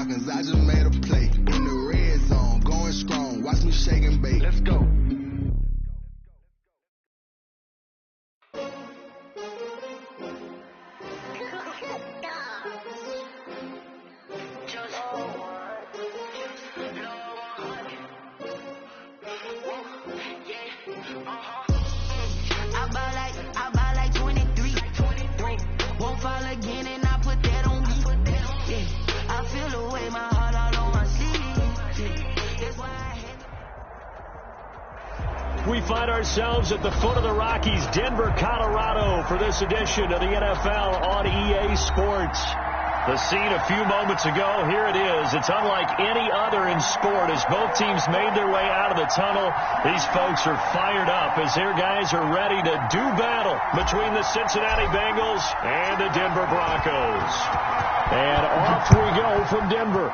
cause I just made a play. In the red zone, going strong. Watch me shake and bake. Let's go. I buy like 23. Won't fall again and I put that on me. Yeah, I feel the way my heart all on my sleeve. Yeah, that's why I had to... We find ourselves at the foot of the Rockies, Denver, Colorado, for this edition of the NFL on EA Sports. The scene a few moments ago, here it is. It's unlike any other in sport as both teams made their way out of the tunnel. These folks are fired up as their guys are ready to do battle between the Cincinnati Bengals and the Denver Broncos. And off we go from Denver.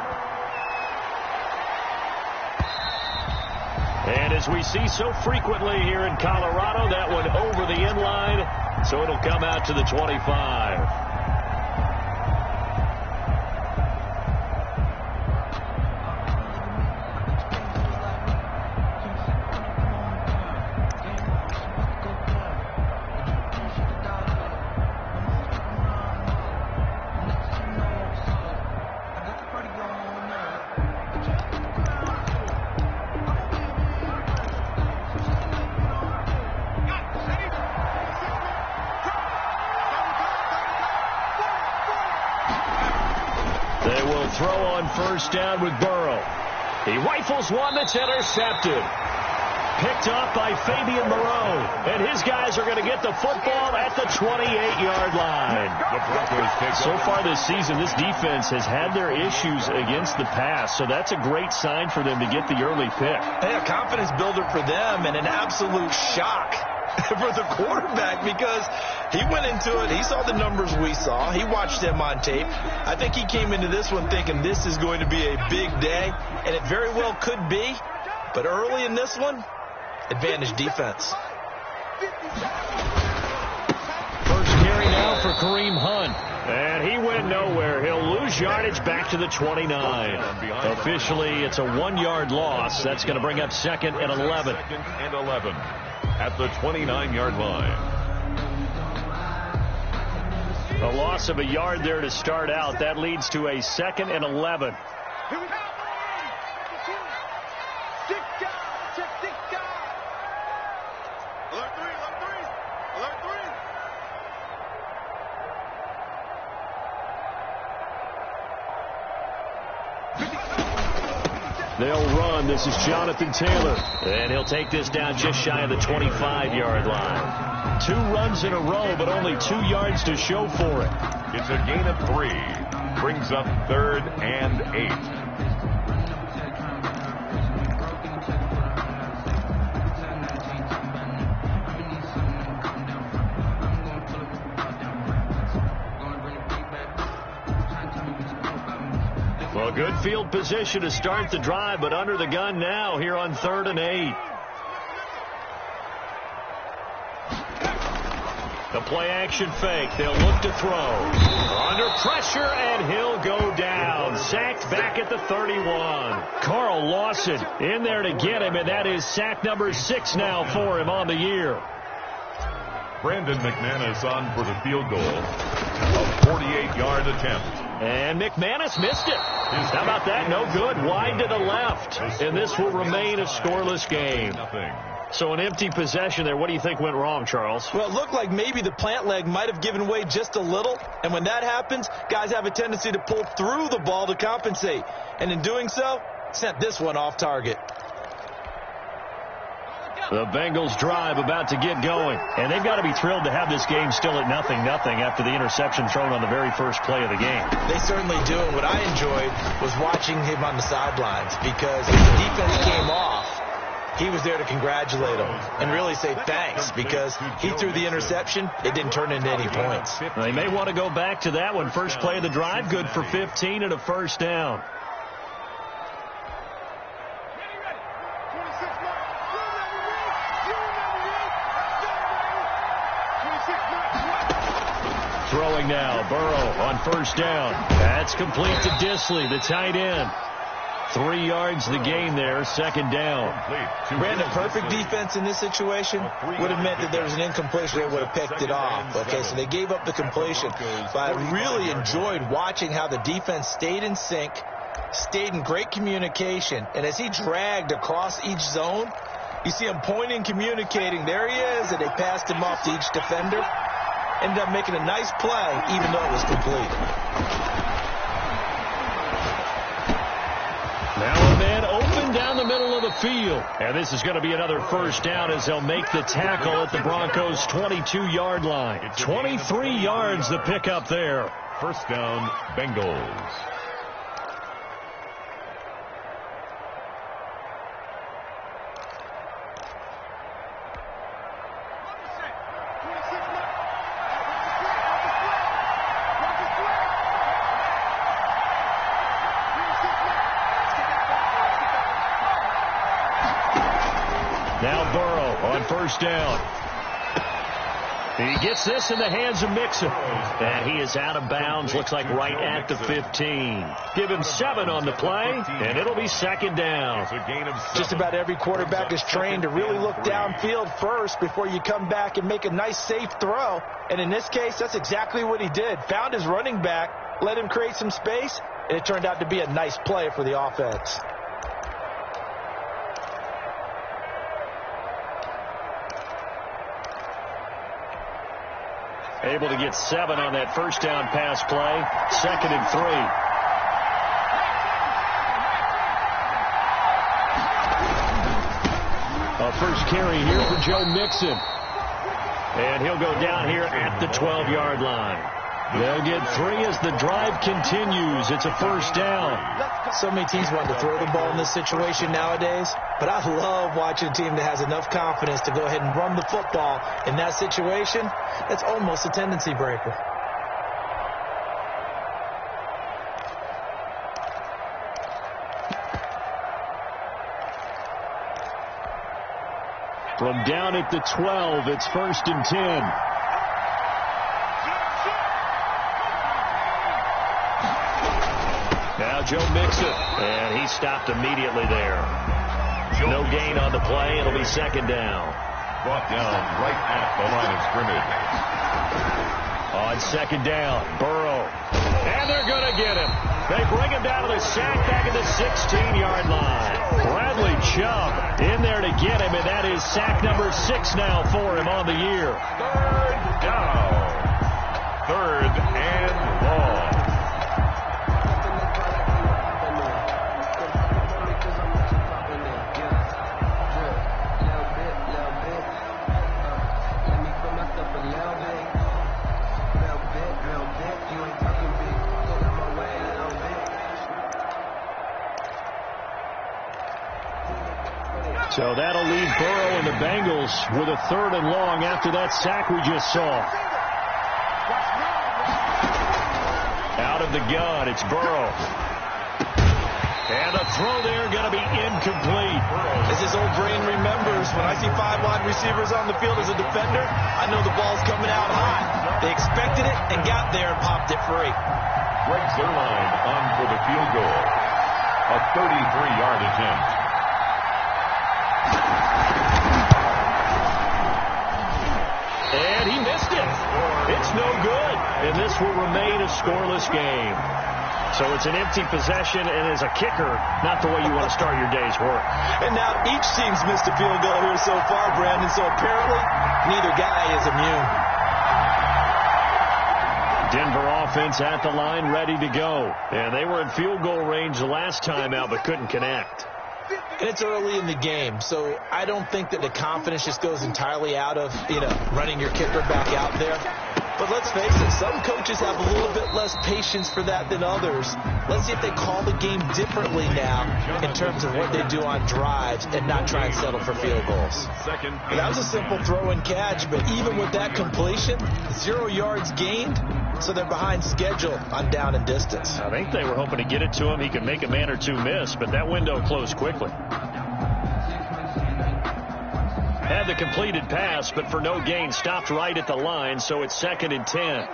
And as we see so frequently here in Colorado, that one over the end line, so it'll come out to the 25. They will throw on first down with Burrow. He rifles one that's intercepted. Picked up by Fabian Moreau. And his guys are going to get the football at the 28-yard line. So far this season, this defense has had their issues against the pass, so that's a great sign for them to get the early pick. Hey, a confidence builder for them and an absolute shock for the quarterback because he went into it. He saw the numbers we saw. He watched them on tape. I think he came into this one thinking this is going to be a big day, and it very well could be. But early in this one, advantage defense. First carry now for Kareem Hunt. And he went nowhere. He'll lose yardage back to the 29. Officially, it's a 1-yard loss. That's going to bring up second and 11. Second and 11 at the 29-yard line. A loss of a yard there to start out. That leads to a second and 11. Here we go. 6 guys. Check 6 guys. Alert 3. Alert 3. They'll run. This is Jonathan Taylor. And he'll take this down just shy of the 25-yard line. 2 runs in a row, but only 2 yards to show for it. It's a gain of 3. Brings up 3rd and 8. Well, good field position to start the drive, but under the gun now here on 3rd and 8. The play-action fake. They'll look to throw. Under pressure, and he'll go down. Sacked back at the 31. Carl Lawson in there to get him, and that is sack number 6 now for him on the year. Brandon McManus on for the field goal. A 48-yard attempt. And McManus missed it. How about that? No good. Wide to the left. And this will remain a scoreless game. So an empty possession there. What do you think went wrong, Charles? Well, it looked like maybe the plant leg might have given way just a little. And when that happens, guys have a tendency to pull through the ball to compensate. And in doing so, sent this one off target. The Bengals drive about to get going. And they've got to be thrilled to have this game still at 0-0 after the interception thrown on the very first play of the game. They certainly do. And what I enjoyed was watching him on the sidelines because as the defense came off, he was there to congratulate him and really say thanks because he threw the interception. It didn't turn into any points. They may want to go back to that one. First play of the drive, good for 15 and a first down. throwing now. Burrow on first down. That's complete to Disley, the tight end. 3 yards the gain there, second down. Brandon, perfect defense in this situation would have meant that there was an incompletion. They would have picked it off. Okay, so they gave up the completion. But I really enjoyed watching how the defense stayed in sync, stayed in great communication. And as he dragged across each zone, you see him pointing, communicating. There he is, and they passed him off to each defender. Ended up making a nice play, even though it was complete. Now a man open down the middle of the field. And this is going to be another first down as they'll make the tackle at the Broncos' 22-yard line. 23 yards the pickup there. First down, Bengals. Now Burrow on first down. He gets this in the hands of Mixon. And he is out of bounds, looks like right at the 15. Give him 7 on the play, and it'll be second down. Just about every quarterback is trained to really look downfield first before you come back and make a nice, safe throw. And in this case, that's exactly what he did. Found his running back, let him create some space, and it turned out to be a nice play for the offense. Able to get 7 on that first down pass play. Second and 3. A first carry here for Joe Mixon. And he'll go down here at the 12-yard line. They'll get 3 as the drive continues. It's a first down. So many teams want to throw the ball in this situation nowadays, but I love watching a team that has enough confidence to go ahead and run the football in that situation. That's almost a tendency breaker. From down at the 12, it's first and 10. Now Joe Mixon, and he stopped immediately there. No gain on the play. It'll be second down. Brought down right at the line of scrimmage. On second down, Burrow. And they're going to get him. They bring him down to the sack back at the 16-yard line. Bradley Chubb in there to get him, and that is sack number 6 now for him on the year. Third down. Third and long. So that'll leave Burrow and the Bengals with a third and long after that sack we just saw. Out of the gun, it's Burrow. And a throw there going to be incomplete. As his old brain remembers, when I see 5 wide receivers on the field as a defender, I know the ball's coming out hot. They expected it and got there and popped it free. Greg Zuerlein on for the field goal. A 33-yard attempt. And he missed it. It's no good. And this will remain a scoreless game. So it's an empty possession, and as a kicker, not the way you want to start your day's work. And now each team's missed a field goal here so far, Brandon, so apparently neither guy is immune. Denver offense at the line, ready to go. And they were in field goal range the last time out, but couldn't connect. And it's early in the game, so I don't think that the confidence just goes entirely out of, running your kicker back out there. But let's face it, some coaches have a little bit less patience for that than others. Let's see if they call the game differently now in terms of what they do on drives and not try and settle for field goals. That was a simple throw and catch, but even with that completion, 0 yards gained, so they're behind schedule on down and distance. I think they were hoping to get it to him. He could make a man or two miss, but that window closed quickly. Had the completed pass, but for no gain, stopped right at the line, so it's second and 10.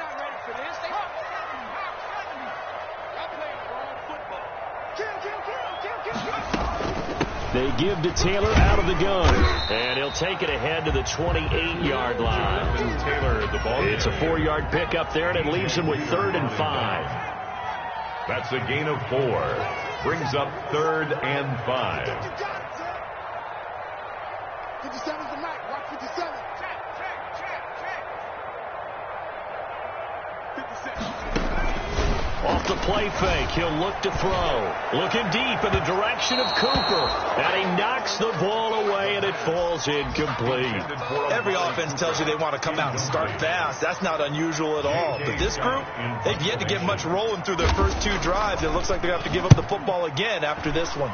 They give to Taylor out of the gun. And he'll take it ahead to the 28-yard line. Taylor, the ball. It's a 4-yard pickup there, and it leaves him with 3rd and 5. That's a gain of 4. Brings up 3rd and 5. 57's the mark. Watch 57. Check. 57. Off the play fake, he'll look to throw. Looking deep in the direction of Cooper. And he knocks the ball away, and it falls incomplete. Every offense tells you they want to come out and start fast. That's not unusual at all. But this group, they've yet to get much rolling through their first 2 drives. It looks like they have to give up the football again after this one.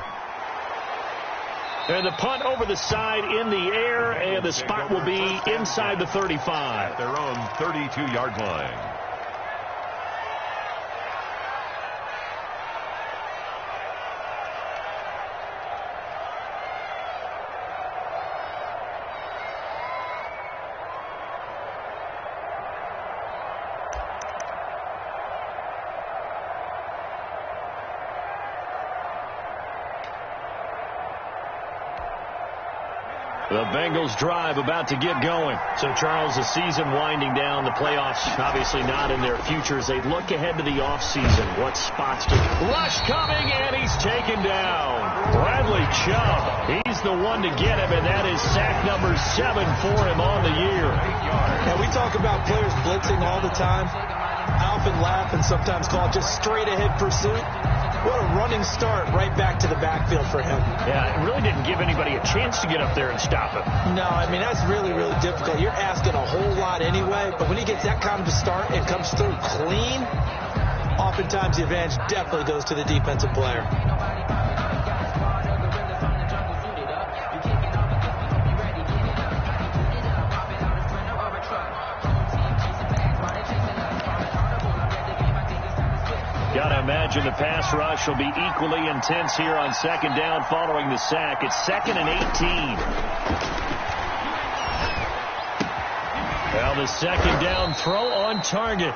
And the punt over the side in the air, and the spot will be inside the 35. Their own 32-yard line. The Bengals drive about to get going. So, Charles, the season winding down, the playoffs obviously not in their futures. They look ahead to the offseason. What spots to... Rush coming, and he's taken down. Bradley Chubb, he's the one to get him, and that is sack number 7 for him on the year. And we talk about players blitzing all the time. I often laugh and sometimes call it just straight-ahead pursuit. What a running start right back to the backfield for him. Yeah, it really didn't give anybody a chance to get up there and stop him. No, I mean, that's really, really difficult. You're asking a whole lot anyway, but when he gets that kind of a start and comes through clean, oftentimes the advantage definitely goes to the defensive player. Gotta imagine the pass rush will be equally intense here on 2nd down following the sack. It's 2nd and 18. Well, the 2nd down throw on target.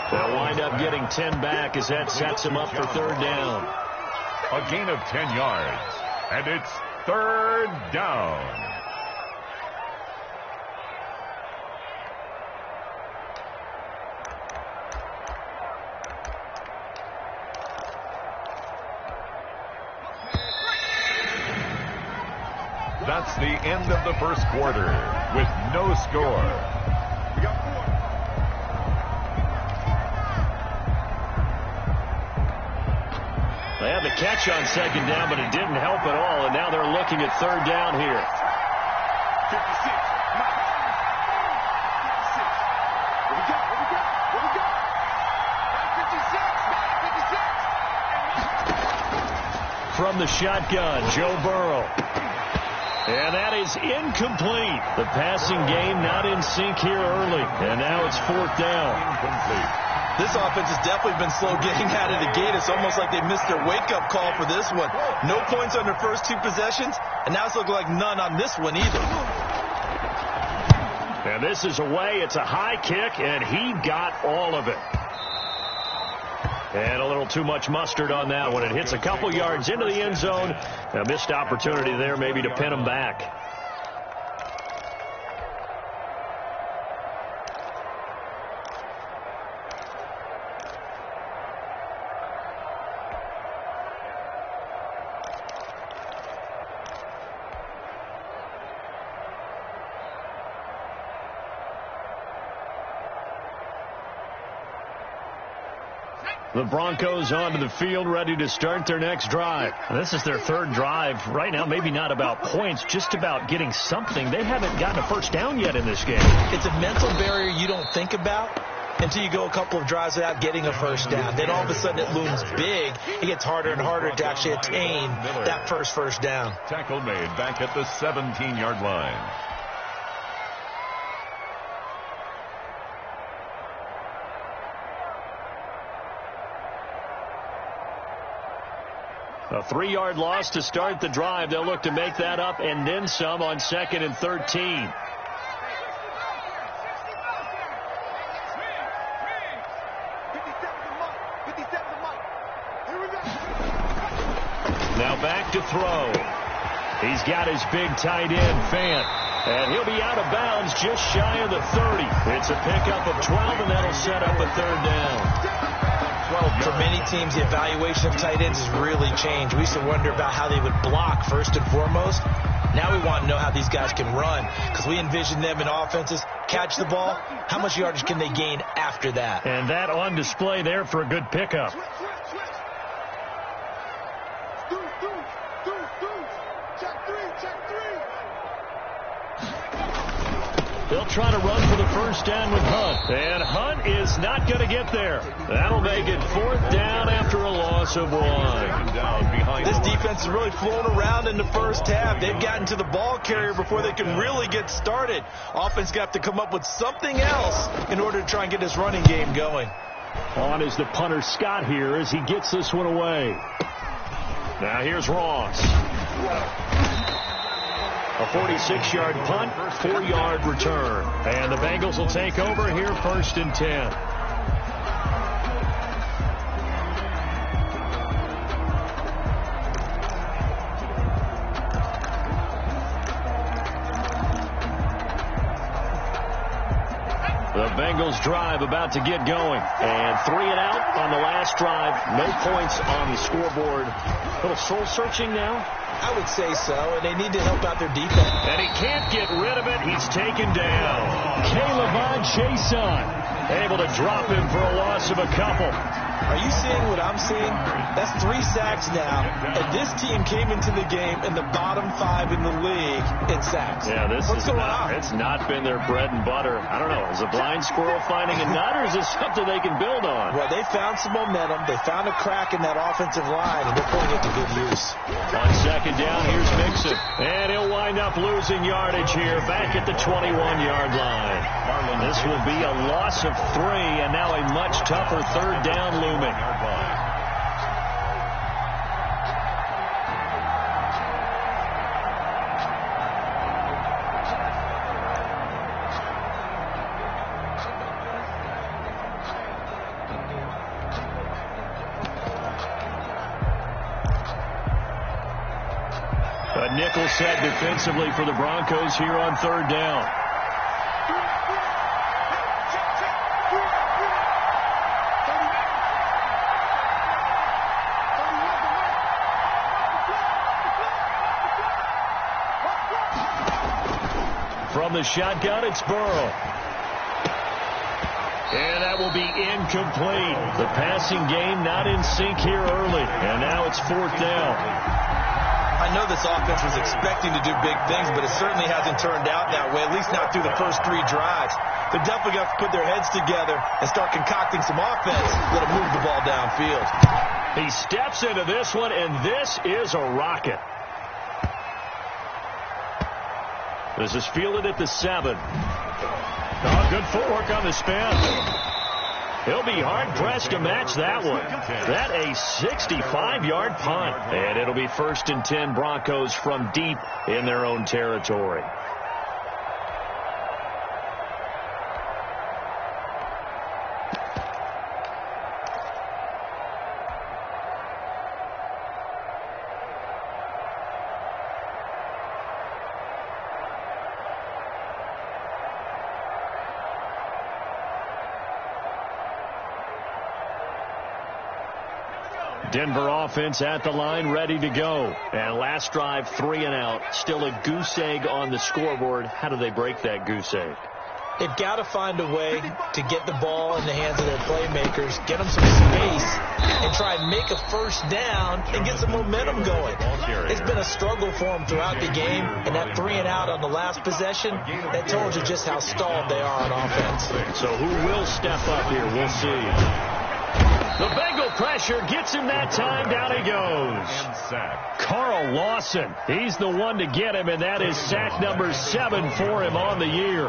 They'll wind up getting 10 back as that sets him up for 3rd down. A gain of 10 yards. And it's 3rd down. That's the end of the first quarter with no score. We got 4. They had the catch on 2nd down, but it didn't help at all, and now they're looking at 3rd down here. 56. What we got? What we got? 56. From the shotgun, Joe Burrow. And that is incomplete. The passing game not in sync here early. And now it's 4th down. Incomplete. This offense has definitely been slow getting out of the gate. It's almost like they missed their wake-up call for this one. No points on their first 2 possessions, and now it's looking like none on this one either. And this is away. It's a high kick, and he got all of it. And a little too much mustard on that one. It hits a couple yards into the end zone. A missed opportunity there maybe to pin him back. The Broncos onto the field, ready to start their next drive. This is their 3rd drive. Right now, maybe not about points, just about getting something. They haven't gotten a first down yet in this game. It's a mental barrier you don't think about until you go a couple of drives without getting a first down. Then all of a sudden it looms big. It gets harder and harder to actually attain that first down. Tackle made back at the 17-yard line. A 3-yard loss to start the drive. They'll look to make that up and then some on 2nd and 13. Now back to throw. He's got his big tight end, Fant. And he'll be out of bounds just shy of the 30. It's a pickup of 12, and that'll set up a third down. Well, for many teams, the evaluation of tight ends has really changed. We used to wonder about how they would block first and foremost. Now we want to know how these guys can run, because we envision them in offenses catch the ball. How much yardage can they gain after that? And that on display there for a good pickup. They'll try to run for the first down with Hunt. And Hunt is not going to get there. That'll make it fourth down after a loss of 1. This defense is really flown around in the first half. They've gotten to the ball carrier before they can really get started. Offense got to come up with something else in order to try and get this running game going. On is the punter Scott here as he gets this one away. Now here's Ross. A 46-yard punt, 4-yard return. And the Bengals will take over here first and 10. The Bengals drive about to get going. And 3 and out on the last drive. No points on the scoreboard. A little soul-searching now. I would say so, and they need to help out their defense. And he can't get rid of it. He's taken down. Caleb Jason able to drop him for a loss of a couple. Are you seeing what I'm seeing? That's 3 sacks now, and this team came into the game in the bottom 5 in the league in sacks. Yeah, What's going on? It's not been their bread and butter. I don't know. Is a blind squirrel finding a nut, or is this something they can build on? Well, they found some momentum. They found a crack in that offensive line, and they're putting it to good use. On second down, here's Mixon. And he'll wind up losing yardage here back at the 21-yard line. This will be a loss of 3, and now a much tougher third down looming. A nickel set defensively for the Broncos here on third down. From the shotgun, it's Burrow. And that will be incomplete. The passing game not in sync here early. And now it's fourth down. I know this offense was expecting to do big things, but it certainly hasn't turned out that way, at least not through the first 3 drives. They're definitely going to put their heads together and start concocting some offense that'll move the ball downfield. He steps into this one, and this is a rocket. This is fielded at the 7. Oh, good footwork on the spin. He'll be hard-pressed to match that one. That a 65-yard punt. And it'll be first and 10 Broncos from deep in their own territory. Denver offense at the line, ready to go. And last drive, 3 and out. Still a goose egg on the scoreboard. How do they break that goose egg? They've got to find a way to get the ball in the hands of their playmakers, get them some space, and try and make a first down and get some momentum going. It's been a struggle for them throughout the game, and that 3 and out on the last possession, that told you just how stalled they are on offense. So who will step up here? We'll see. The Bengal pressure gets him that time. Down he goes. Carl Lawson. He's the one to get him, and that is sack number 7 for him on the year.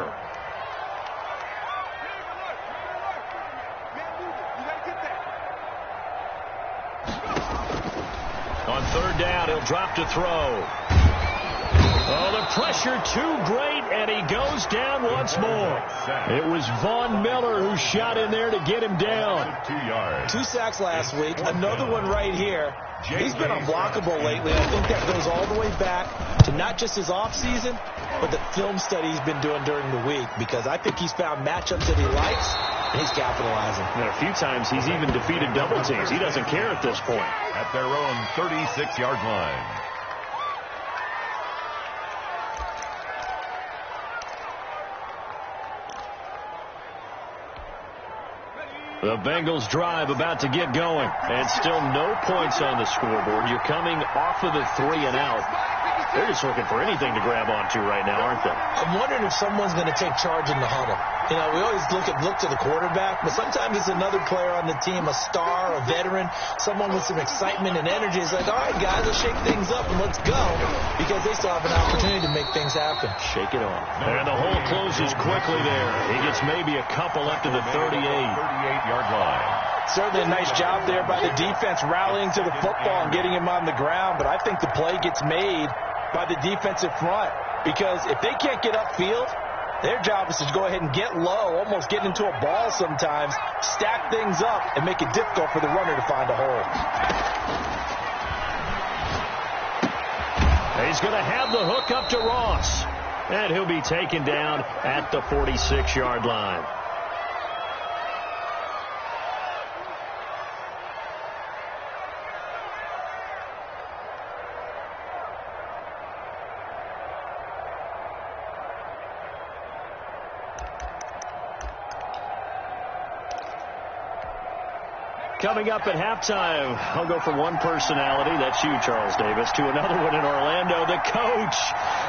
On third down, he'll drop to throw. Oh, the pressure too great, and he goes down once more. It was Von Miller who shot in there to get him down. 2 yards. 2 sacks last week. Another one right here. He's been unblockable lately. I think that goes all the way back to not just his offseason, but the film study he's been doing during the week, because I think he's found matchups that he likes, and he's capitalizing. And a few times he's even defeated double teams. He doesn't care at this point. At their own 36-yard line. The Bengals drive about to get going, and still no points on the scoreboard. You're coming off of the 3 and out. They're just looking for anything to grab onto right now, aren't they? I'm wondering if someone's going to take charge in the huddle. You know, we always look to the quarterback, but sometimes it's another player on the team, a star, a veteran, someone with some excitement and energy. It's like, all right, guys, let's shake things up and let's go, because they still have an opportunity to make things happen. Shake it off. And the hole closes quickly there. He gets maybe a couple up to the 38. 38-yard line. Certainly a nice job there by the defense rallying to the football and getting him on the ground, but I think the play gets made by the defensive front, because if they can't get upfield, their job is to go ahead and get low, almost get into a ball sometimes, stack things up, and make it difficult for the runner to find a hole. He's going to have the hook up to Ross, and he'll be taken down at the 46-yard line. Coming up at halftime, I'll go from one personality, that's you, Charles Davis, to another one in Orlando, the coach.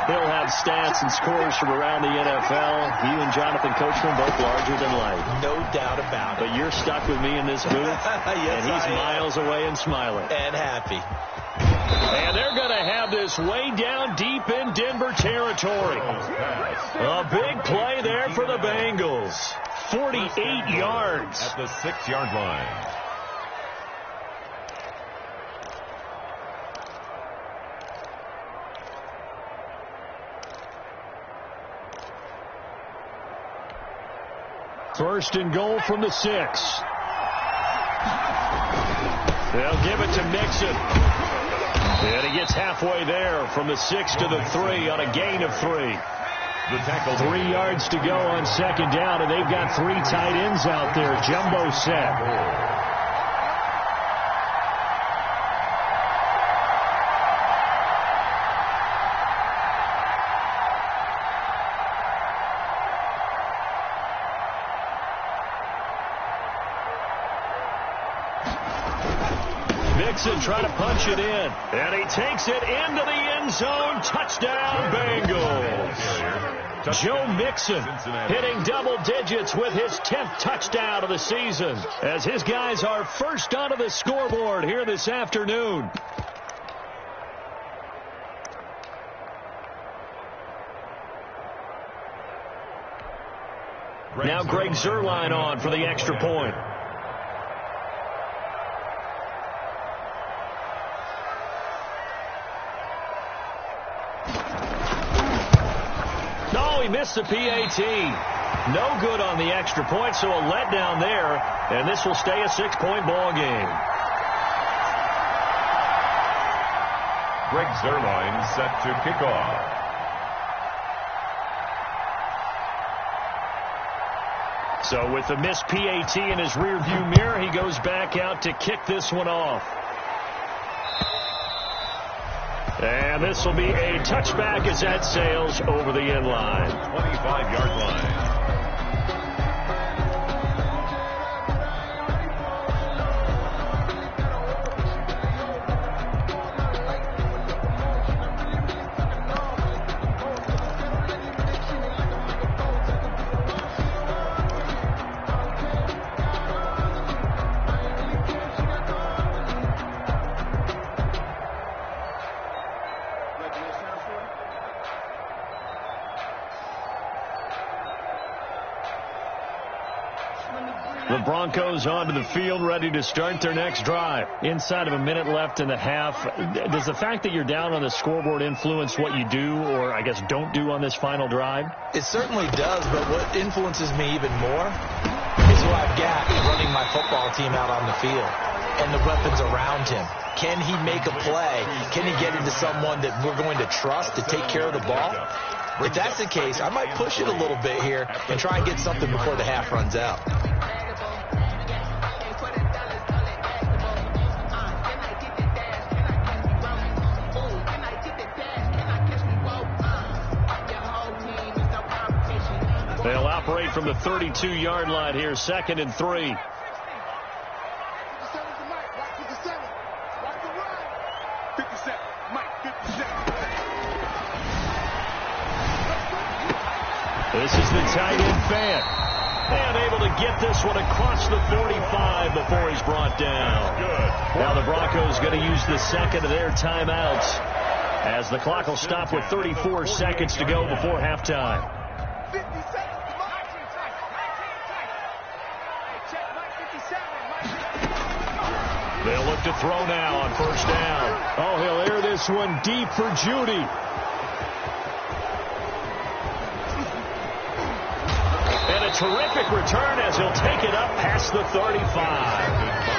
He'll have stats and scores from around the NFL. You and Jonathan Coachman both larger than life. No doubt about it. But you're stuck with me in this booth, yes, and he's miles away and smiling. And happy. And they're going to have this way down deep in Denver territory. A big play there for the Bengals. 48 yards. At the 6-yard line. First and goal from the 6. They'll give it to Mixon. And he gets halfway there from the 6 to the 3 on a gain of 3. The tackle. 3 yards to go on second down, and they've got 3 tight ends out there. Jumbo set. Mixon trying to punch it in, and he takes it into the end zone. Touchdown, Bengals. Joe Mixon hitting double digits with his 10th touchdown of the season, as his guys are first onto the scoreboard here this afternoon. Now Greg Zuerlein on for the extra point. Missed the PAT. No good on the extra point, so a letdown there, and this will stay a 6-point ball game. Greg Zuerlein set to kick off. So with the missed PAT in his rearview mirror, he goes back out to kick this one off. And this will be a touchback as that sails over the end line. 25-yard line. The Broncos onto the field, ready to start their next drive. Inside of a minute left in the half. Does the fact that you're down on the scoreboard influence what you do, or I guess don't do on this final drive? It certainly does, but what influences me even more is who I've got running my football team out on the field and the weapons around him. Can he make a play? Can he get into someone that we're going to trust to take care of the ball? If that's the case, I might push it a little bit here and try and get something before the half runs out. They'll operate from the 32-yard line here, 2nd and 3. This is the tight end fan. And able to get this one across the 45 before he's brought down. Now the Broncos going to use the second of their timeouts as the clock will stop with 34 seconds to go before halftime. 50 seconds. They'll look to throw now on first down. Oh, he'll air this one deep for Judy. And a terrific return as he'll take it up past the 35.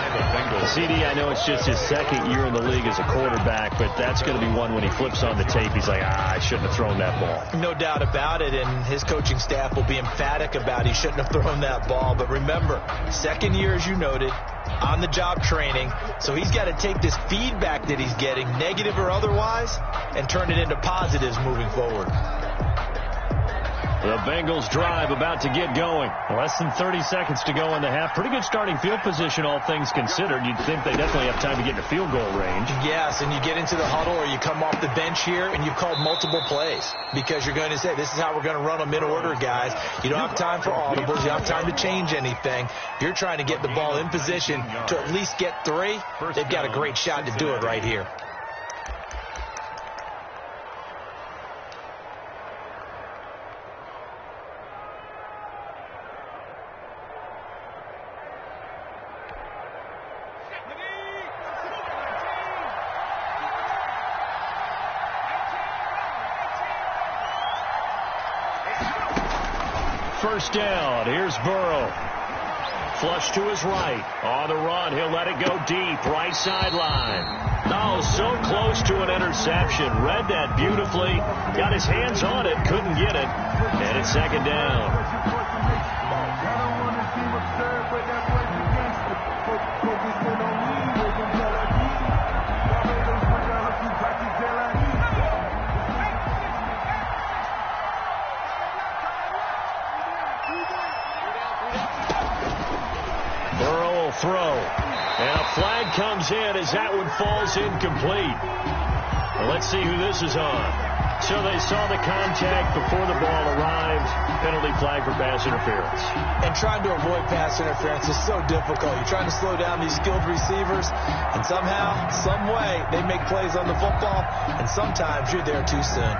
CD, I know it's just his second year in the league as a quarterback, but that's going to be one when he flips on the tape. He's like, I shouldn't have thrown that ball. No doubt about it, and his coaching staff will be emphatic about he shouldn't have thrown that ball. But remember, second year, as you noted, on-the-job training, so he's got to take this feedback that he's getting, negative or otherwise, and turn it into positives moving forward. The Bengals drive about to get going. Less than 30 seconds to go in the half. Pretty good starting field position, all things considered. You'd think they definitely have time to get to field goal range. Yes, and you get into the huddle or you come off the bench here and you've called multiple plays because you're going to say, this is how we're going to run them in order, guys. You don't have time for audibles. You don't have time to change anything. You're trying to get the ball in position to at least get 3. They've got a great shot to do it right here. First down. Here's Burrow. Flush to his right. On the run. He'll let it go deep. Right sideline. Oh, so close to an interception. Read that beautifully. Got his hands on it. Couldn't get it. And it's second down. Throw. And a flag comes in as that one falls incomplete. Well, let's see who this is on. So they saw the contact before the ball arrived. Penalty flag for pass interference. And trying to avoid pass interference is so difficult. You're trying to slow down these skilled receivers, and somehow, some way, they make plays on the football, and sometimes you're there too soon.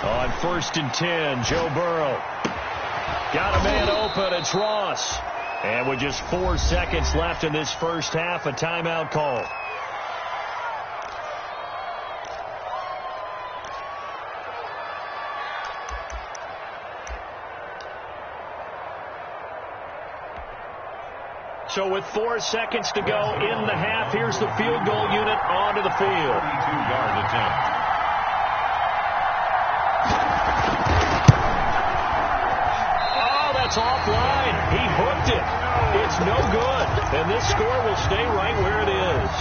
On 1st and 10, Joe Burrow. Got a man open. It's Ross. And with just 4 seconds left in this first half, a timeout call. So with 4 seconds to go in the half, here's the field goal unit onto the field. 32-yard attempt. Offline. He hooked it. It's no good. And this score will stay right where it is.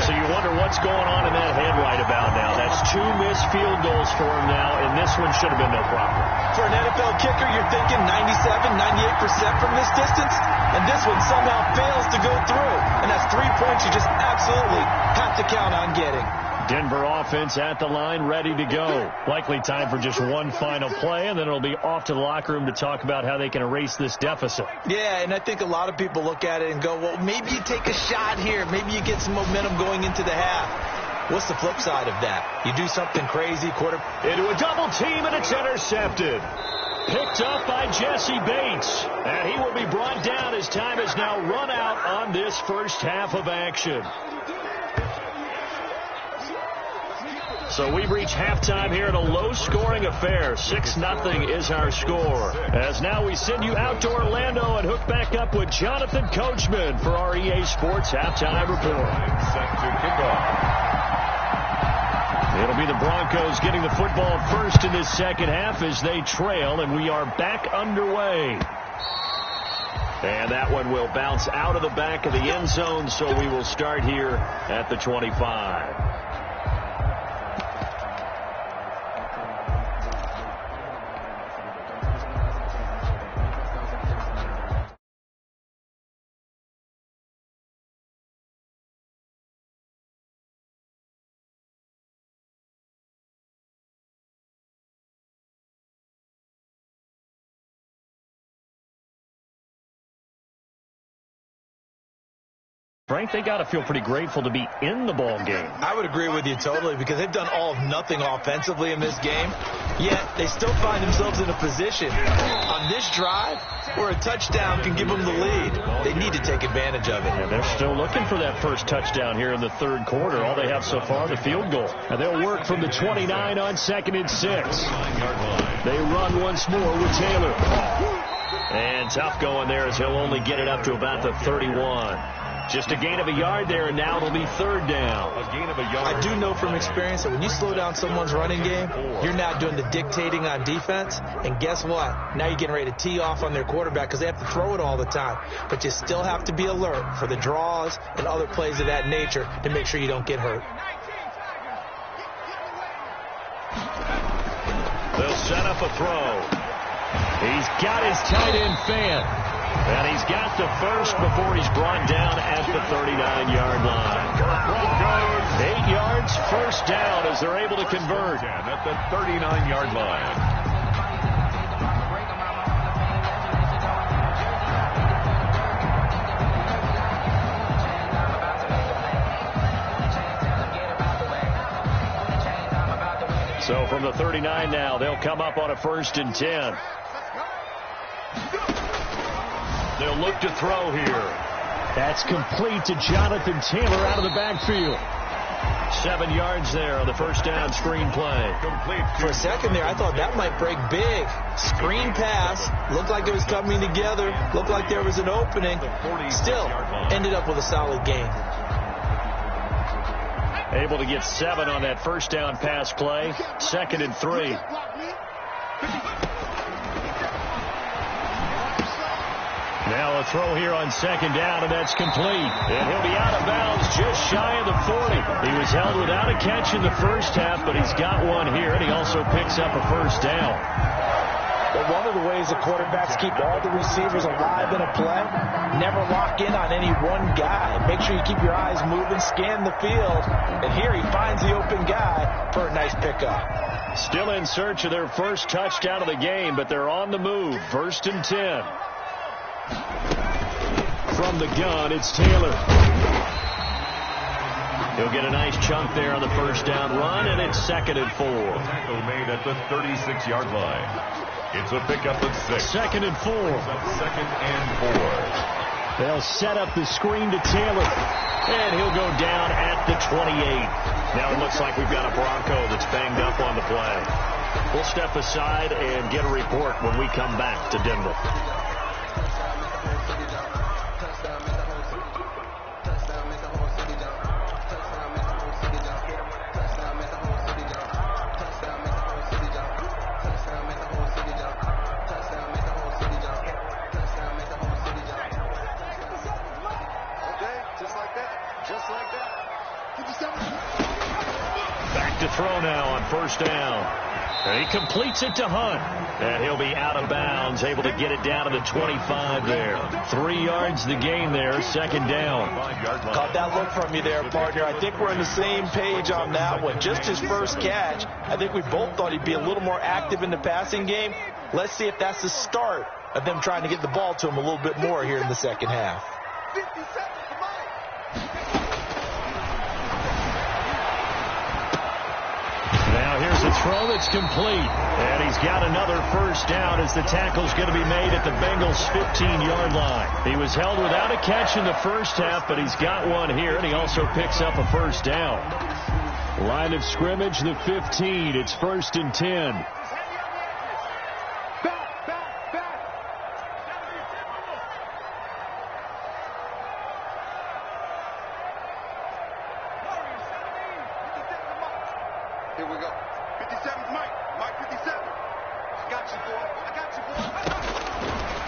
So you wonder what's going on in that head right about now. That's 2 missed field goals for him now, and this one should have been no problem. For an NFL kicker, you're thinking 97, 98% from this distance, and this one somehow fails to go through. And that's 3 points you just absolutely have to count on getting. Denver offense at the line, ready to go. Likely time for just one final play, and then it'll be off to the locker room to talk about how they can erase this deficit. Yeah, and I think a lot of people look at it and go, well, maybe you take a shot here. Maybe you get some momentum going into the half. What's the flip side of that? You do something crazy, into a double team, and it's intercepted. Picked up by Jesse Bates. And he will be brought down as time has now run out on this first half of action. So we've reached halftime here in a low-scoring affair. 6-0 is our score. As now we send you out to Orlando and hook back up with Jonathan Coachman for our EA Sports Halftime Report. Set to kick off. It'll be the Broncos getting the football first in this second half as they trail, and we are back underway. And that one will bounce out of the back of the end zone, so we will start here at the 25. Frank, they got to feel pretty grateful to be in the ball game. I would agree with you totally because they've done all of nothing offensively in this game, yet they still find themselves in a position on this drive where a touchdown can give them the lead. They need to take advantage of it. And they're still looking for that first touchdown here in the third quarter. All they have so far, the field goal. And they'll work from the 29 on 2nd and 6. They run once more with Taylor. And tough going there as he'll only get it up to about the 31. Just a gain of a yard there, and now it'll be third down. A gain of a yard. I do know from experience that when you slow down someone's running game, you're now doing the dictating on defense. And guess what? Now you're getting ready to tee off on their quarterback because they have to throw it all the time. But you still have to be alert for the draws and other plays of that nature to make sure you don't get hurt. They'll set up a throw. He's got his tight end fan. And he's got the first before he's brought down at the 39-yard line. 8 yards, first down as they're able to convert. At the 39-yard line. So from the 39 now, they'll come up on a 1st and 10. They'll look to throw here. That's complete to Jonathan Taylor out of the backfield. 7 yards there on the first down screen play. Complete. For a second there, I thought that might break big. Screen pass. Looked like it was coming together. Looked like there was an opening. Still ended up with a solid gain. Able to get 7 on that first down pass play. 2nd and 3. Now a throw here on 2nd down, and that's complete. And he'll be out of bounds just shy of the 40. He was held without a catch in the first half, but he's got one here, and he also picks up a first down. But one of the ways the quarterbacks keep all the receivers alive in a play, never lock in on any one guy. Make sure you keep your eyes moving, scan the field, and here he finds the open guy for a nice pickup. Still in search of their first touchdown of the game, but they're on the move. 1st and 10. From the gun, it's Taylor. He'll get a nice chunk there on the first down run, and it's 2nd and 4. Tackle made at the 36-yard line. It's a pickup of 6. 2nd and 4. 2nd and 4. They'll set up the screen to Taylor, and he'll go down at the 28. Now it looks like we've got a Bronco that's banged up on the play. We'll step aside and get a report when we come back to Denver. Back to throw now on first down. And he completes it to Hunt. And he'll be out of bounds, able to get it down to the 25 there. 3 yards the gain there, second down. Caught that look from you there, partner. I think we're on the same page on that one. Just his first catch. I think we both thought he'd be a little more active in the passing game. Let's see if that's the start of them trying to get the ball to him a little bit more here in the second half. 57 for Mike. Now here's a throw that's complete. And he's got another first down as the tackle's going to be made at the Bengals' 15-yard line. He was held without a catch in the first half, but he's got one here, and he also picks up a first down. Line of scrimmage, the 15. It's 1st and 10. Here we go. 57's Mike. Mike 57. I got you, boy. I got you, boy.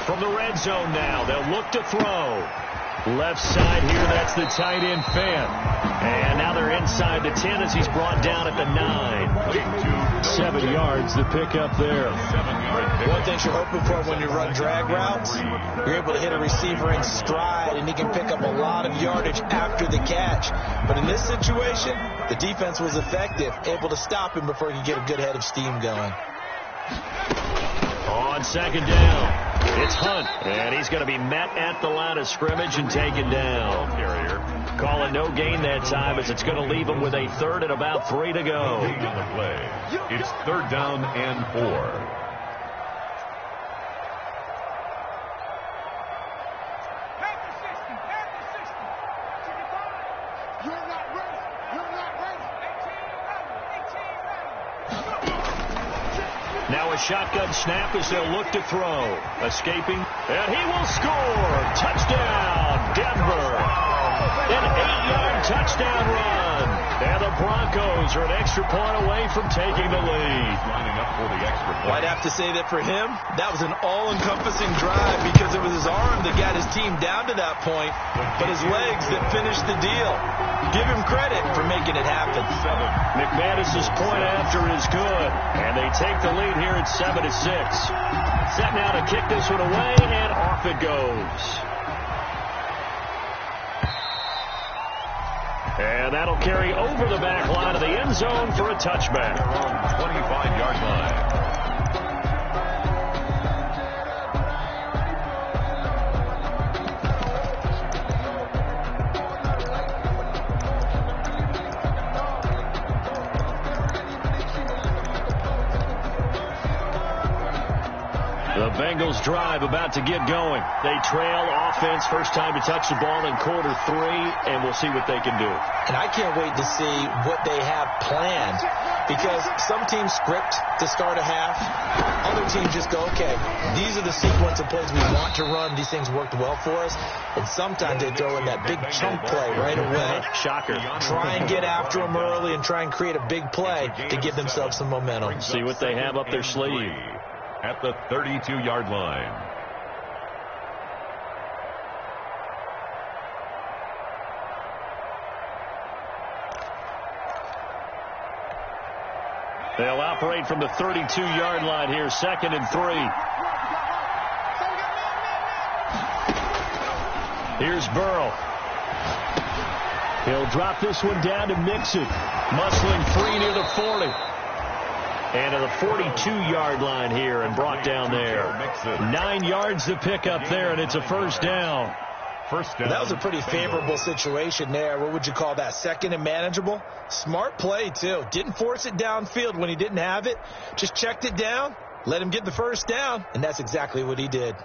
From the red zone now, they'll look to throw. Left side here, that's the tight end, Fant. And now they're inside the 10 as he's brought down at the 9. 7 yards, the pickup there. One thing you're hoping for when you run drag routes, you're able to hit a receiver in stride, and he can pick up a lot of yardage after the catch. But in this situation, the defense was effective, able to stop him before he could get a good head of steam going. On second down, it's Hunt, and he's going to be met at the line of scrimmage and taken down. Calling no gain that time as it's going to leave him with a third and about 3 to go. It's 3rd down and 4. Now a shotgun snap as they'll look to throw. Escaping, and he will score. Touchdown, Denver. An 8-yard touchdown run. And the Broncos are an extra point away from taking the lead. Lining up for the extra point. I'd have to say that for him, that was an all-encompassing drive because it was his arm that got his team down to that point, but his legs that finished the deal. Give him credit for making it happen. McManus's point after is good, and they take the lead here at 7-6. Set now to kick this one away, and off it goes. And that'll carry over the back line of the end zone for a touchback. 25-yard line. The Bengals drive about to get going. They trail offense, first time to touch the ball in quarter 3, and we'll see what they can do. And I can't wait to see what they have planned because some teams script to start a half. Other teams just go, okay, these are the sequence of plays we want to run. These things worked well for us. And sometimes they throw in that big chunk play right away. Shocker. Try and get after them early and try and create a big play to give themselves some momentum. See what they have up their sleeve. At the 32-yard line. They'll operate from the 32-yard line here, 2nd and 3. Here's Burrow. He'll drop this one down to Mixon. Muscling free near the 40. And to the 42-yard line here and brought down there. 9 yards to pick up there, and it's a first down. That was a pretty favorable situation there. What would you call that? 2nd and manageable? Smart play, too. Didn't force it downfield when he didn't have it. Just checked it down, let him get the first down, and that's exactly what he did.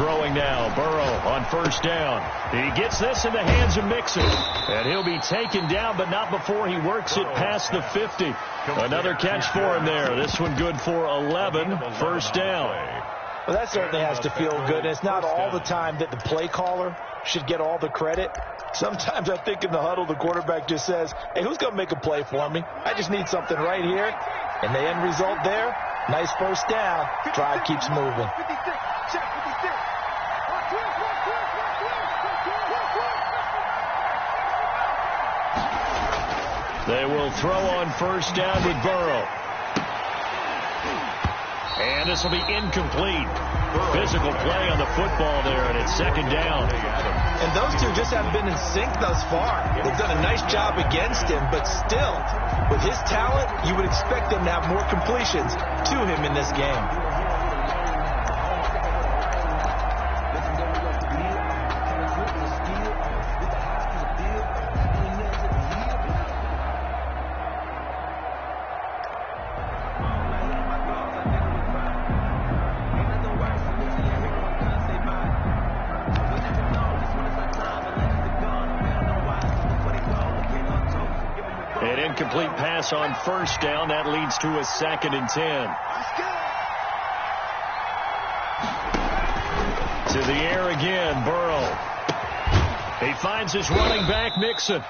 throwing now. Burrow on first down. He gets this in the hands of Mixon. And he'll be taken down, but not before he works it past the 50. Another catch for him there. This one good for 11. First down. Well, that certainly has to feel good. And it's not all the time that the play caller should get all the credit. Sometimes I think in the huddle, the quarterback just says, hey, who's going to make a play for me? I just need something right here. And the end result there, nice first down. Drive keeps moving. They will throw on first down with Burrow. And this will be incomplete. Physical play on the football there, and it's second down. And those two just haven't been in sync thus far. They've done a nice job against him, but still, with his talent, you would expect them to have more completions to him in this game. Incomplete pass on first down. That leads to a 2nd and 10. To the air again, Burrow. He finds his running back, Mixon.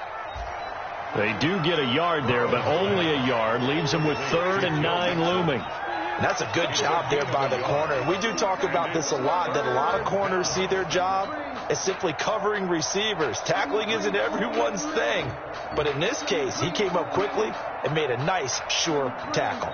They do get a yard there, but only a yard. Leaves him with 3rd and 9 looming. And that's a good job there by the corner. We do talk about this a lot, that a lot of corners see their job as simply covering receivers. Tackling isn't everyone's thing. But in this case, he came up quickly and made a nice, sure tackle.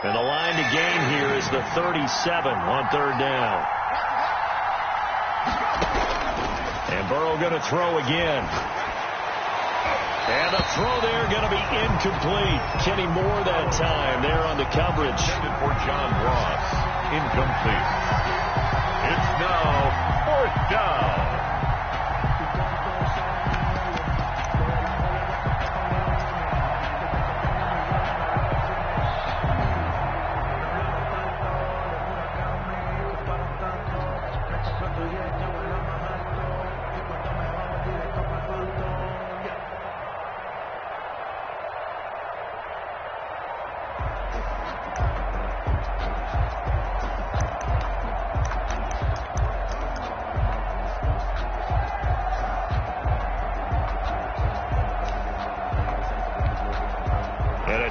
And the line to gain here is the 37 on 3rd down. And Burrow going to throw again. And a throw there going to be incomplete. Kenny Moore that time there on the coverage. For John Ross, incomplete. It's now 4th down.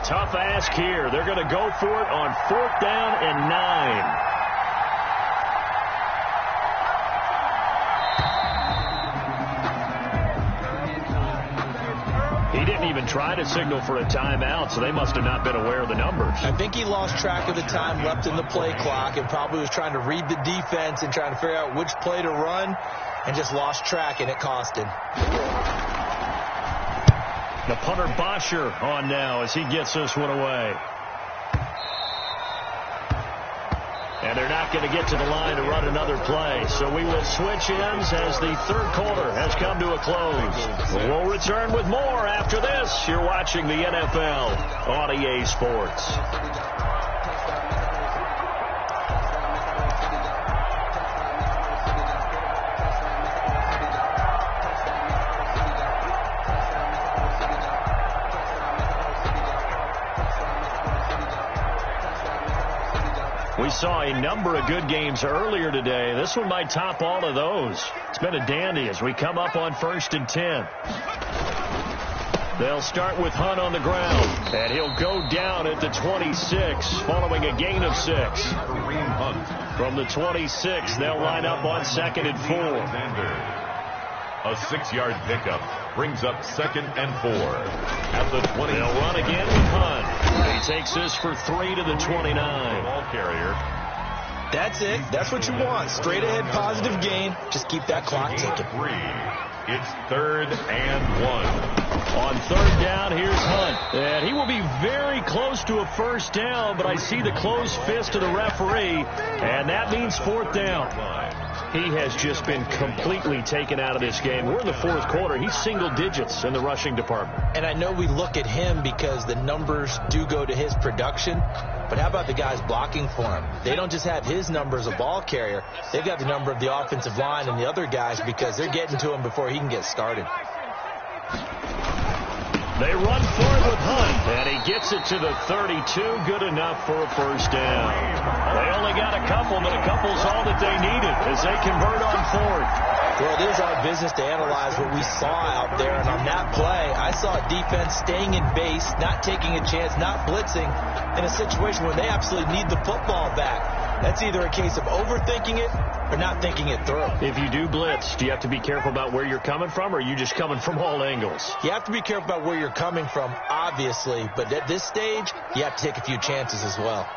Tough ask here. They're going to go for it on 4th down and 9. He didn't even try to signal for a timeout, so they must have not been aware of the numbers. I think he lost track of the time left in the play clock and probably was trying to read the defense and trying to figure out which play to run and just lost track, and it cost him. The punter Bosher on now as he gets this one away. And they're not going to get to the line to run another play. So we will switch ends as the 3rd quarter has come to a close. We'll return with more after this. You're watching the NFL on EA Sports. We saw a number of good games earlier today. This one might top all of those. It's been a dandy as we come up on 1st and 10. They'll start with Hunt on the ground, and he'll go down at the 26 following a gain of 6. From the 26, they'll line up on 2nd and 4. A 6-yard pickup brings up 2nd and 4. At the 20. They'll run again with Hunt. He takes this for 3 to the 29. Ball carrier. That's it. That's what you want. Straight ahead positive gain. Just keep that clock ticking. 3. It's 3rd and 1. On 3rd down, here's Hunt. And he will be very close to a first down, but I see the closed fist of the referee, and that means 4th down. He has just been completely taken out of this game. We're in the fourth quarter. He's single digits in the rushing department. And I know we look at him because the numbers do go to his production, but how about the guys blocking for him? They don't just have his number as a ball carrier. They've got the number of the offensive line and the other guys because they're getting to him before he can get started. They run for it with Hunt, and he gets it to the 32. Good enough for a first down. They only got a couple, but a couple's all that they needed as they convert on fourth. Well, it is our business to analyze what we saw out there, and on that play, I saw a defense staying in base, not taking a chance, not blitzing, in a situation where they absolutely need the football back. That's either a case of overthinking it or not thinking it through. If you do blitz, do you have to be careful about where you're coming from, or are you just coming from all angles? You have to be careful about where you're coming from, obviously, but at this stage, you have to take a few chances as well.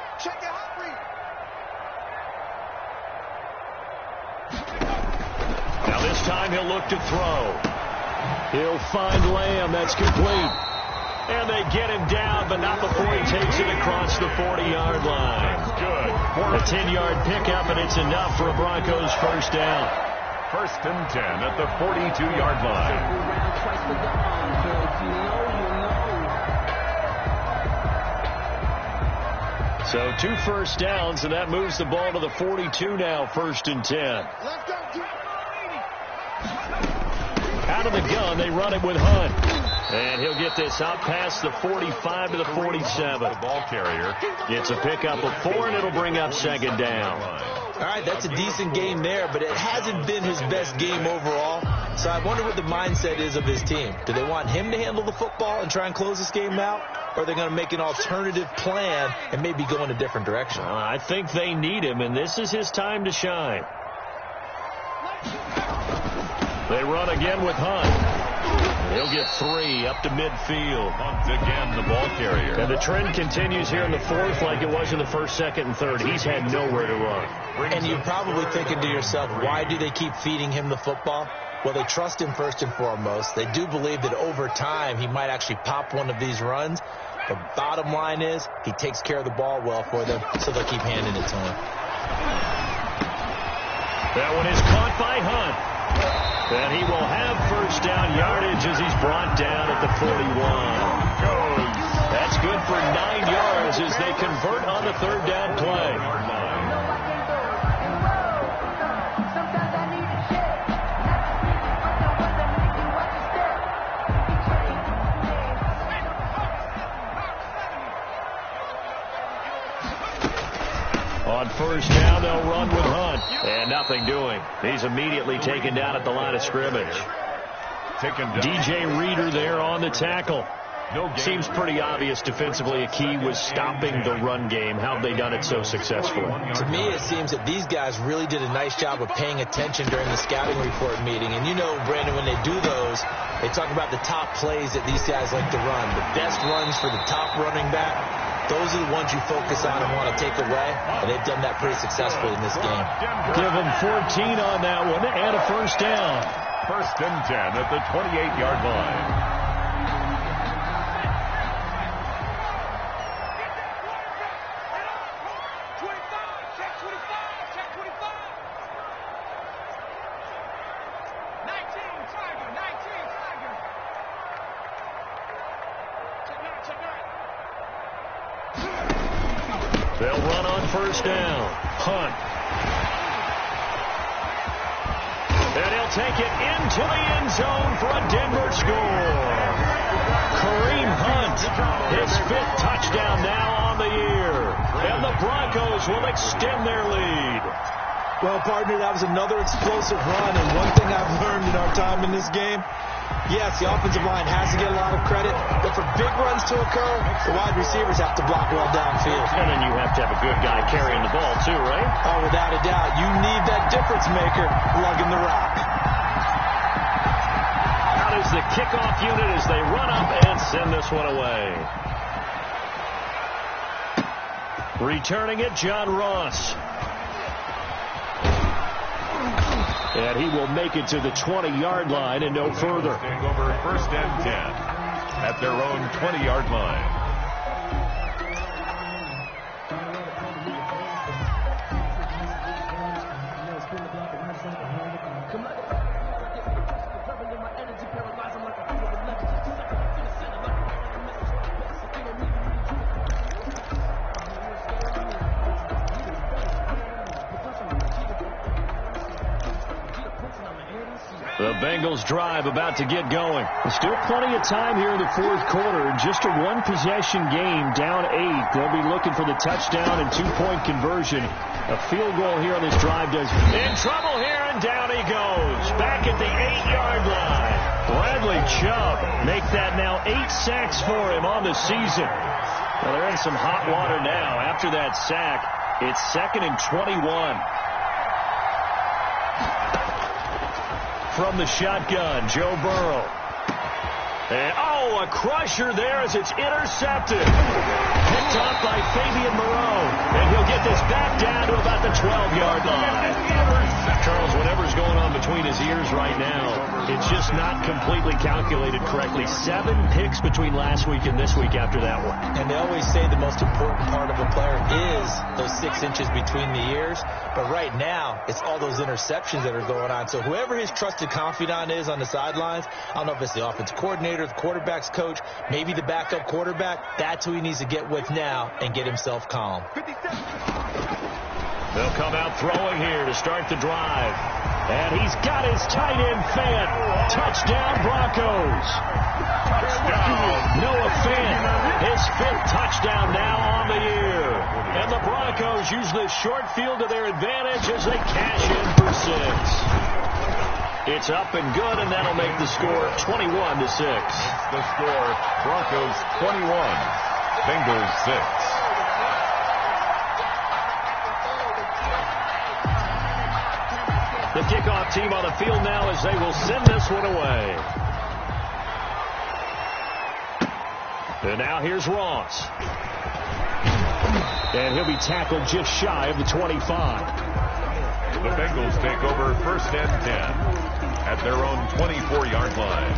Now this time he'll look to throw. He'll find Lamb. That's complete. And they get him down, but not before he takes it across the 40-yard line. Good. A 10-yard pickup, and it's enough for a Broncos first down. First and 10 at the 42-yard line. So 2 first downs, and that moves the ball to the 42 now, first and 10. Out of the gun, they run it with Hunt. And he'll get this out past the 45 to the 47. The ball carrier. It's a pickup of 4, and it'll bring up second down. All right, that's a decent game there, but it hasn't been his best game overall. So I wonder what the mindset is of his team. Do they want him to handle the football and try and close this game out? Or are they going to make an alternative plan and maybe go in a different direction? I think they need him, and this is his time to shine. They run again with Hunt. He'll get 3 up to midfield. Hunt again, the ball carrier. And the trend continues here in the fourth like it was in the first, second, and third. He's had nowhere to run. And you're probably thinking to yourself, why do they keep feeding him the football? Well, they trust him first and foremost. They do believe that over time he might actually pop one of these runs. The bottom line is he takes care of the ball well for them, so they'll keep handing it to him. That one is caught by Hunt. And he will have first down yardage as he's brought down at the 41. That's good for 9 yards as they convert on the third down play. On first down, they'll run with Hunt. And nothing doing. He's immediately taken down at the line of scrimmage. DJ Reader there on the tackle. Seems pretty obvious defensively a key was stopping the run game. How have they done it so successfully? To me, it seems that these guys really did a nice job of paying attention during the scouting report meeting. And you know, Brandon, when they do those, they talk about the top plays that these guys like to run. The best runs for the top running back. Those are the ones you focus on and want to take away, and they've done that pretty successfully in this game. Give them 14 on that one and a first down. First and 10 at the 28-yard line. They'll run on first down. Hunt. And he'll take it into the end zone for a Denver score. Kareem Hunt, his 5th touchdown now on the year. And the Broncos will extend their lead. Well, partner, that was another explosive run. And one thing I've learned in our time in this game, yes, the offensive line has to get a lot of credit, but for big runs to occur, the wide receivers have to block well downfield. And then you have to have a good guy carrying the ball too, right? Oh, without a doubt. You need that difference maker lugging the rock. Out is the kickoff unit as they run up and send this one away. Returning it, John Ross. And he will make it to the 20-yard line and no further. Take over first and 10 at their own 20-yard line. The Bengals drive about to get going. Still plenty of time here in the fourth quarter. Just a one-possession game, down 8. They'll be looking for the touchdown and two-point conversion. A field goal here on this drive does. In trouble here, and down he goes. Back at the 8-yard line. Bradley Chubb make that now 8 sacks for him on the season. Well, they're in some hot water now. After that sack, it's 2nd and 21. From the shotgun, Joe Burrow. And, a crusher there as it's intercepted. Picked off by Fabian Moreau. And he'll get this back down to about the 12-yard line. Charles, whatever's going on between his ears right now, it's just not completely calculated correctly. 7 picks between last week and this week after that one. And they always say the most important part of a player is those 6 inches between the ears. But right now, it's all those interceptions that are going on. So whoever his trusted confidant is on the sidelines, I don't know if it's the offensive coordinator, the quarterback's coach, maybe the backup quarterback, that's who he needs to get with now and get himself calm. They'll come out throwing here to start the drive. And he's got his tight end Fant. Touchdown, Broncos. Noah Fant, his 5th touchdown now on the year. And the Broncos use this short field to their advantage as they cash in for 6. It's up and good, and that'll make the score 21-6. The score, Broncos 21, Bengals 6. The kickoff team on the field now as they will send this one away. And now here's Ross. And he'll be tackled just shy of the 25. The Bengals take over 1st and 10 at their own 24-yard line.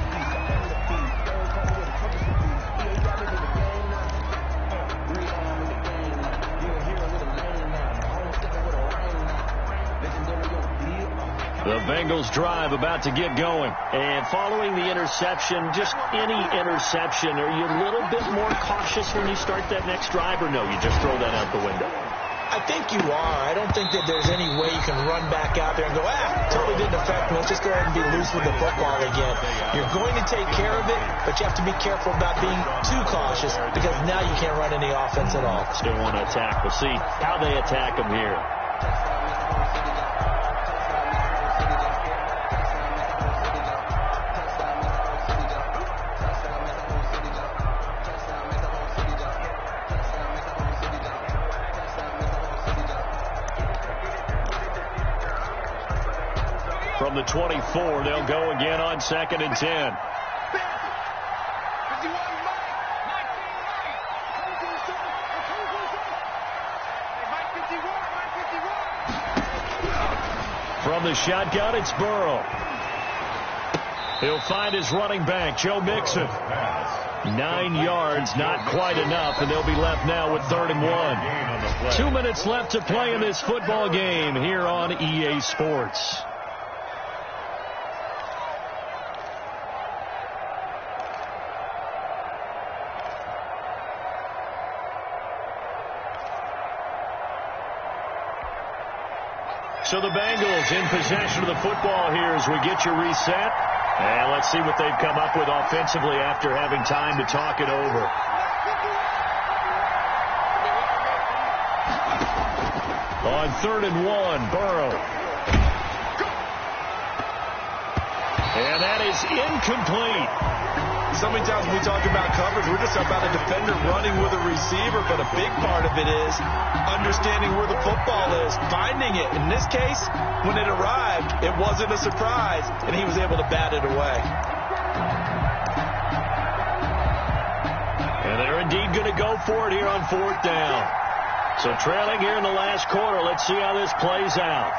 The Bengals drive about to get going. And following the interception, just any interception, are you a little bit more cautious when you start that next drive, or no, you just throw that out the window? I think you are. I don't think that there's any way you can run back out there and go, totally didn't affect me. Let's just go ahead and be loose with the football again. You're going to take care of it, but you have to be careful about being too cautious because now you can't run any offense at all. Still want to attack. We'll see how they attack them here. From the 24, they'll go again on 2nd and 10. From the shotgun, it's Burrow. He'll find his running back, Joe Mixon. 9 yards, not quite enough, and they'll be left now with 3rd and 1. 2 minutes left to play in this football game here on EA Sports. So the Bengals in possession of the football here as we get you reset. And let's see what they've come up with offensively after having time to talk it over. On 3rd and 1, Burrow. And that is incomplete. So many times when we talk about coverage, we're just about a defender running with a receiver, but a big part of it is understanding where the football is, finding it. In this case, when it arrived, it wasn't a surprise, and he was able to bat it away. And they're indeed going to go for it here on 4th down. So trailing here in the last quarter, let's see how this plays out.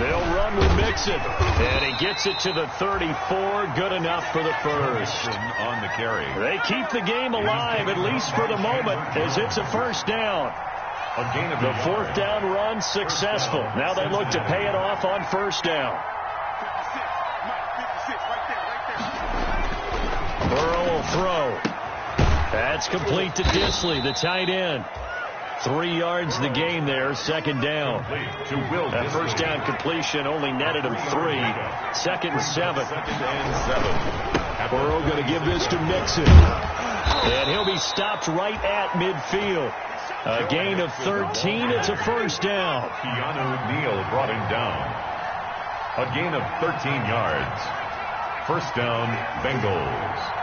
They'll run with Mixon. And he gets it to the 34. Good enough for the first. On the carry. They keep the game alive, at least for the moment, as it's a 1st down. The 4th down run successful. Now they look to pay it off on 1st down. Burrow will throw. That's complete to Disley, the tight end. 3 yards the game there, second down. That first down completion only netted him 3. Second and 7. Burrow going to give this to Mixon. And he'll be stopped right at midfield. A gain of 13. It's a first down. Keanu Neal brought him down. A gain of 13 yards. First down, Bengals.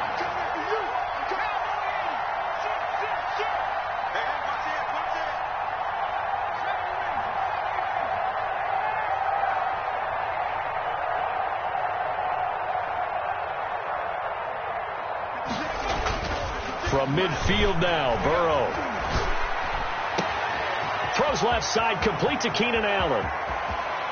From midfield now, Burrow. Throws left side, complete to Keenan Allen.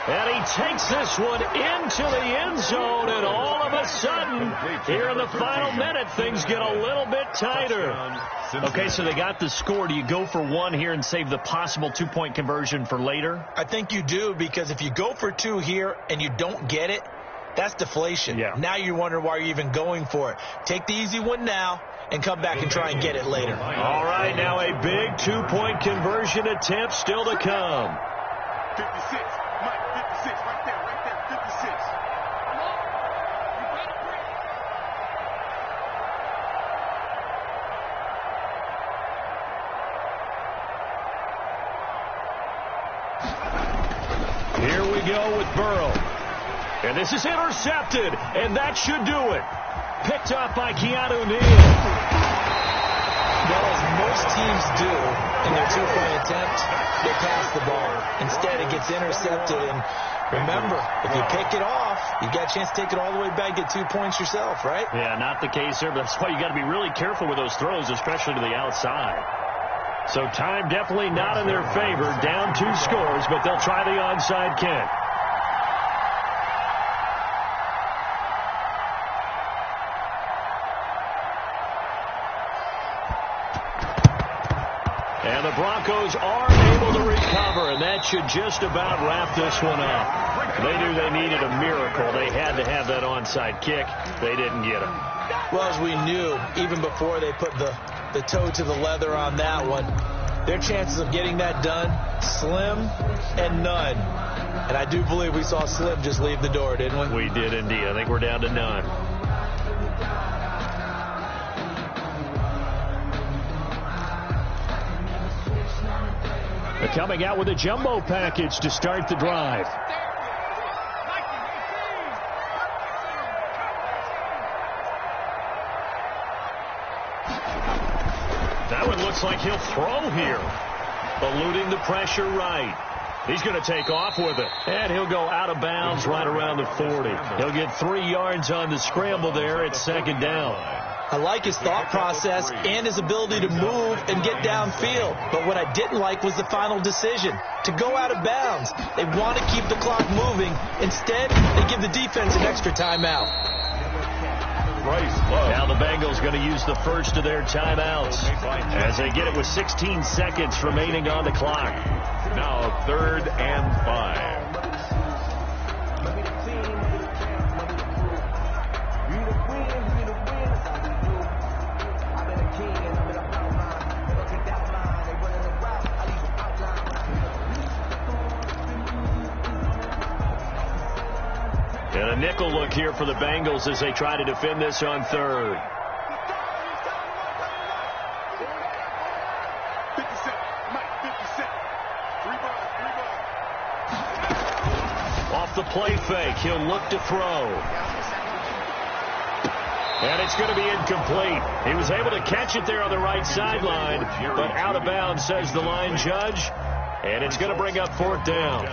And he takes this one into the end zone, and all of a sudden, here in the final minute, things get a little bit tighter. Okay, so they got the score. Do you go for 1 here and save the possible 2-point conversion for later? I think you do, because if you go for 2 here and you don't get it, that's deflation. Yeah. Now you wonder why you're even going for it. Take the easy one now and come back and try and get it later. All right, now a big 2-point conversion attempt still to come. 56. Mike, 56. Right there. 56. Here we go with Burrow. And this is intercepted, and that should do it. Picked up by Keanu Neal. Well, as most teams do in their 2-point attempt, they pass the ball. Instead, it gets intercepted. And remember, if you pick it off, you got a chance to take it all the way back, get 2 points yourself, right? Yeah, not the case there, but that's why you got to be really careful with those throws, especially to the outside. So time definitely not in their favor. Down 2 scores, but they'll try the onside kick. And the Broncos are able to recover, and that should just about wrap this one up. They knew they needed a miracle. They had to have that onside kick. They didn't get it. Well, as we knew, even before they put the toe to the leather on that one, their chances of getting that done, slim and none. And I do believe we saw Slim just leave the door, didn't we? We did indeed. I think we're down to none. They're coming out with a jumbo package to start the drive. That one looks like he'll throw here. Eluding the pressure right. He's going to take off with it. And he'll go out of bounds right around the 40. He'll get 3 yards on the scramble there at second down. I like his thought process and his ability to move and get downfield. But what I didn't like was the final decision, to go out of bounds. They want to keep the clock moving. Instead, they give the defense an extra timeout. Now the Bengals going to use the first of their timeouts as they get it with 16 seconds remaining on the clock. Now 3rd and 5. And a nickel look here for the Bengals as they try to defend this on 3rd. 57. Mike, 57. 3 balls. Off the play fake, he'll look to throw. And it's going to be incomplete. He was able to catch it there on the right sideline, but out of bounds, says the line judge. And it's going to bring up 4th down.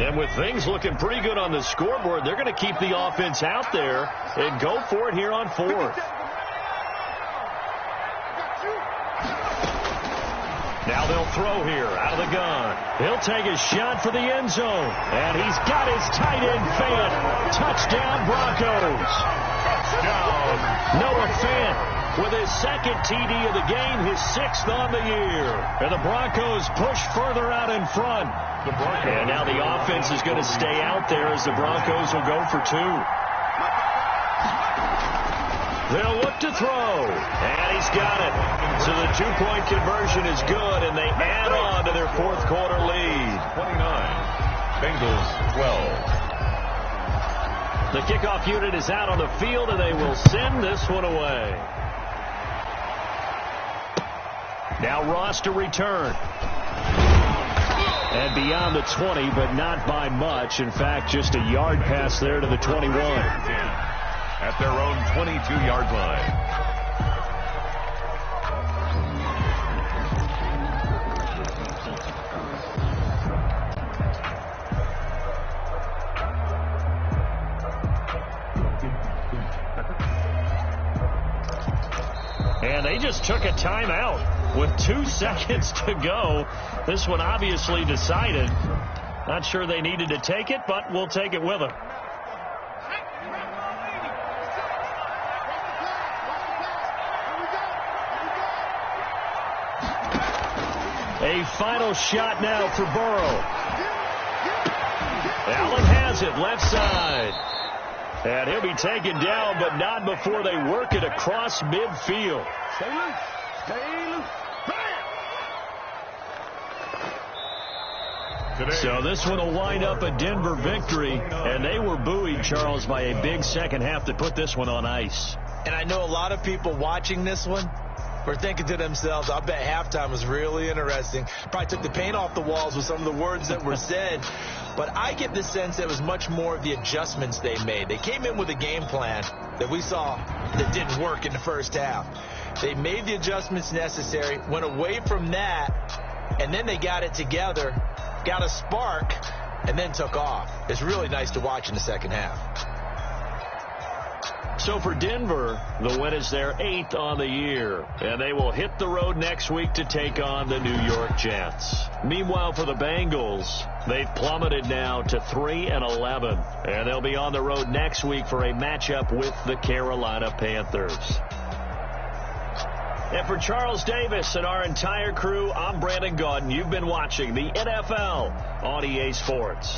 And with things looking pretty good on the scoreboard, they're going to keep the offense out there and go for it here on 4th. Now they'll throw here out of the gun. He'll take a shot for the end zone. And he's got his tight end Fant. Touchdown, Broncos. Touchdown. Noah Fant with his second TD of the game, his 6th on the year. And the Broncos push further out in front. And now the offense is going to stay out there as the Broncos will go for 2. They'll look to throw, and he's got it. So the 2-point conversion is good, and they add on to their 4th quarter lead. 29, Bengals 12. The kickoff unit is out on the field, and they will send this one away. Now Ross to return. And beyond the 20, but not by much. In fact, just a yard pass there to the 21. At their own 22-yard line. And they just took a timeout with 2 seconds to go. This one obviously decided. Not sure they needed to take it, but we'll take it with them. A final shot now for Burrow. Allen has it left side. And he'll be taken down, but not before they work it across midfield. Stay loose. Stay loose. So this one will wind up a Denver victory. And they were buoyed, Charles, by a big second half to put this one on ice. And I know a lot of people watching this one were thinking to themselves, I bet halftime was really interesting. Probably took the paint off the walls with some of the words that were said. But I get the sense that it was much more of the adjustments they made. They came in with a game plan that we saw that didn't work in the first half. They made the adjustments necessary, went away from that, and then they got it together, got a spark, and then took off. It's really nice to watch in the second half. So for Denver, the win is their 8th on the year, and they will hit the road next week to take on the New York Jets. Meanwhile, for the Bengals, they've plummeted now to 3-11, and they'll be on the road next week for a matchup with the Carolina Panthers. And for Charles Davis and our entire crew, I'm Brandon Gaudin. You've been watching the NFL on EA Sports.